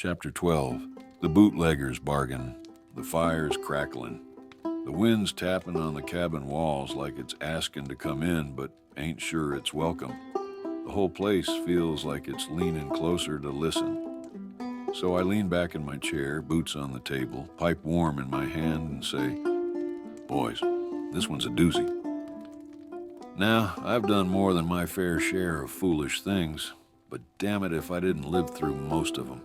Chapter 12. The Bootlegger's Bargain. The fire's crackling. The wind's tapping on the cabin walls like it's asking to come in, but ain't sure it's welcome. The whole place feels like it's leaning closer to listen. So I lean back in my chair, boots on the table, pipe warm in my hand, and say, "Boys, this one's a doozy." Now, I've done more than my fair share of foolish things, but damn it if I didn't live through most of them.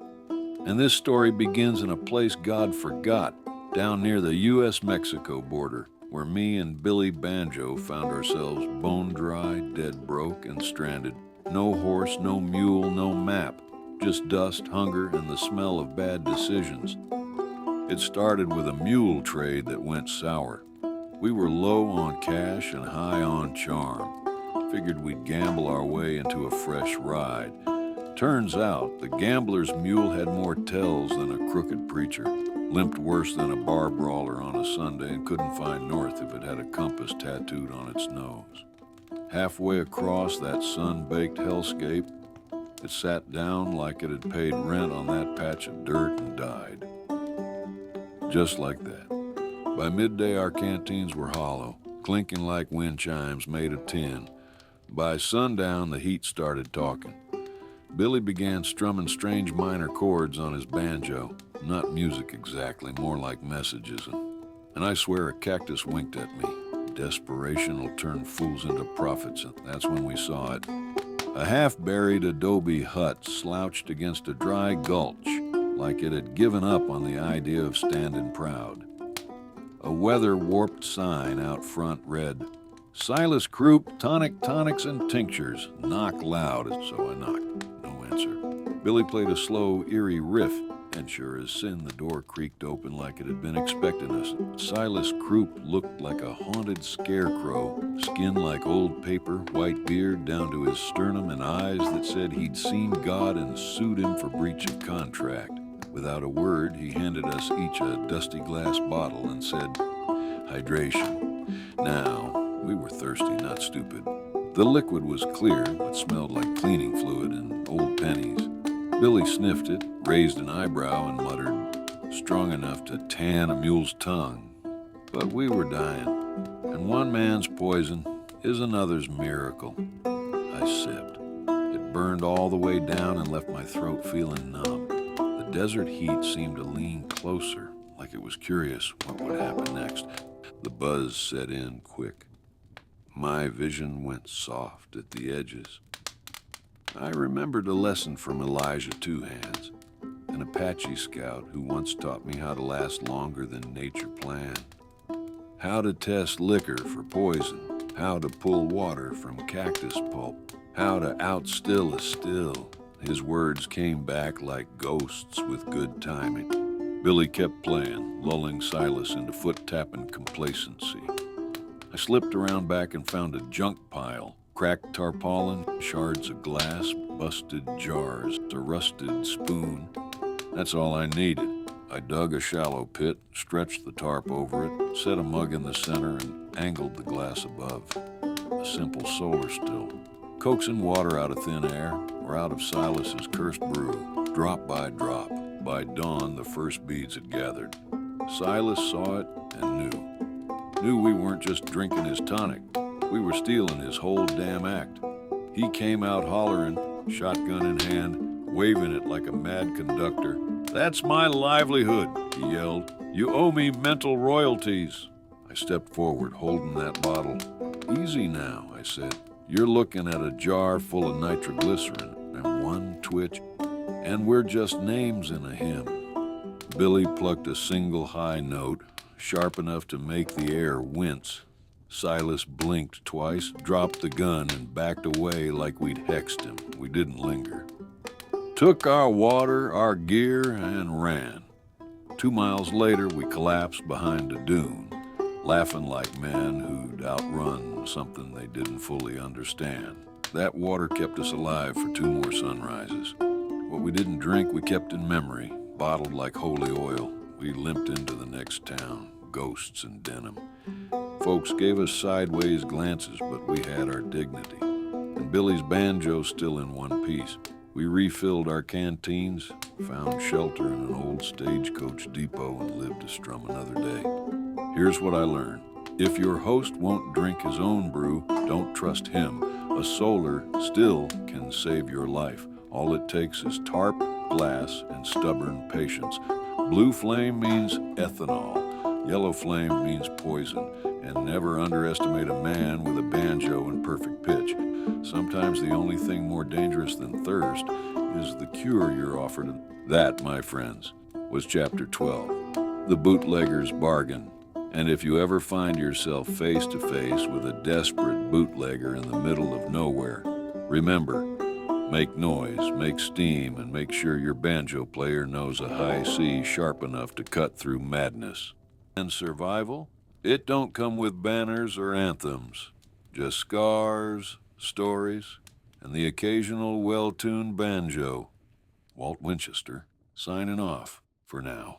And this story begins in a place God forgot, down near the U.S.-Mexico border, where me and Billy Banjo found ourselves bone-dry, dead broke, and stranded. No horse, no mule, no map, just dust, hunger, and the smell of bad decisions. It started with a mule trade that went sour. We were low on cash and high on charm. Figured we'd gamble our way into a fresh ride. Turns out, the gambler's mule had more tells than a crooked preacher, limped worse than a bar brawler on a Sunday, and couldn't find north if it had a compass tattooed on its nose. Halfway across that sun-baked hellscape, it sat down like it had paid rent on that patch of dirt and died. Just like that. By midday, our canteens were hollow, clinking like wind chimes made of tin. By sundown, the heat started talking. Billy began strumming strange minor chords on his banjo. Not music exactly, more like messages. And I swear a cactus winked at me. Desperation will turn fools into prophets, and that's when we saw it. A half-buried adobe hut slouched against a dry gulch, like it had given up on the idea of standing proud. A weather-warped sign out front read, "Silas Croup, tonic, tonics, and tinctures. Knock loud." So I knocked. No answer. Billy played a slow, eerie riff, and sure as sin, the door creaked open like it had been expecting us. Silas Croup looked like a haunted scarecrow, skin like old paper, white beard down to his sternum, and eyes that said he'd seen God and sued him for breach of contract. Without a word, he handed us each a dusty glass bottle and said, "Hydration." Now, we were thirsty, not stupid. The liquid was clear, but smelled like cleaning fluid and old pennies. Billy sniffed it, raised an eyebrow, and muttered, "Strong enough to tan a mule's tongue." But we were dying, and one man's poison is another's miracle. I sipped. It burned all the way down and left my throat feeling numb. The desert heat seemed to lean closer, like it was curious what would happen next. The buzz set in quick. My vision went soft at the edges. I remembered a lesson from Elijah Two Hands, an Apache scout who once taught me how to last longer than nature planned. How to test liquor for poison, how to pull water from cactus pulp, how to outstill a still. His words came back like ghosts with good timing. Billy kept playing, lulling Silas into foot-tapping complacency. I slipped around back and found a junk pile, cracked tarpaulin, shards of glass, busted jars, a rusted spoon. That's all I needed. I dug a shallow pit, stretched the tarp over it, set a mug in the center, and angled the glass above. A simple solar still. Coaxing water out of thin air, or out of Silas's cursed brew, drop by drop. By dawn, the first beads had gathered. Silas saw it and knew we weren't just drinking his tonic. We were stealing his whole damn act. He came out hollering, shotgun in hand, waving it like a mad conductor. "That's my livelihood," he yelled. "You owe me mental royalties." I stepped forward, holding that bottle. "Easy now," I said. "You're looking at a jar full of nitroglycerin, and one twitch, and we're just names in a hymn." Billy plucked a single high note, sharp enough to make the air wince. Silas blinked twice, dropped the gun, and backed away like we'd hexed him. We didn't linger. Took our water, our gear, and ran. 2 miles later, we collapsed behind a dune, laughing like men who'd outrun something they didn't fully understand. That water kept us alive for 2 more sunrises. What we didn't drink, we kept in memory, bottled like holy oil. We limped into the next town, ghosts in denim. Folks gave us sideways glances, but we had our dignity. And Billy's banjo still in one piece. We refilled our canteens, found shelter in an old stagecoach depot, and lived to strum another day. Here's what I learned. If your host won't drink his own brew, don't trust him. A solar still can save your life. All it takes is tarp, glass, and stubborn patience. Blue flame means ethanol. Yellow flame means poison. And never underestimate a man with a banjo in perfect pitch. Sometimes the only thing more dangerous than thirst is the cure you're offered. That, my friends, was Chapter 12, The Bootlegger's Bargain. And if you ever find yourself face to face with a desperate bootlegger in the middle of nowhere, remember, make noise, make steam, and make sure your banjo player knows a high C sharp enough to cut through madness. And survival? It don't come with banners or anthems, just scars, stories, and the occasional well-tuned banjo. Walt Winchester, signing off for now.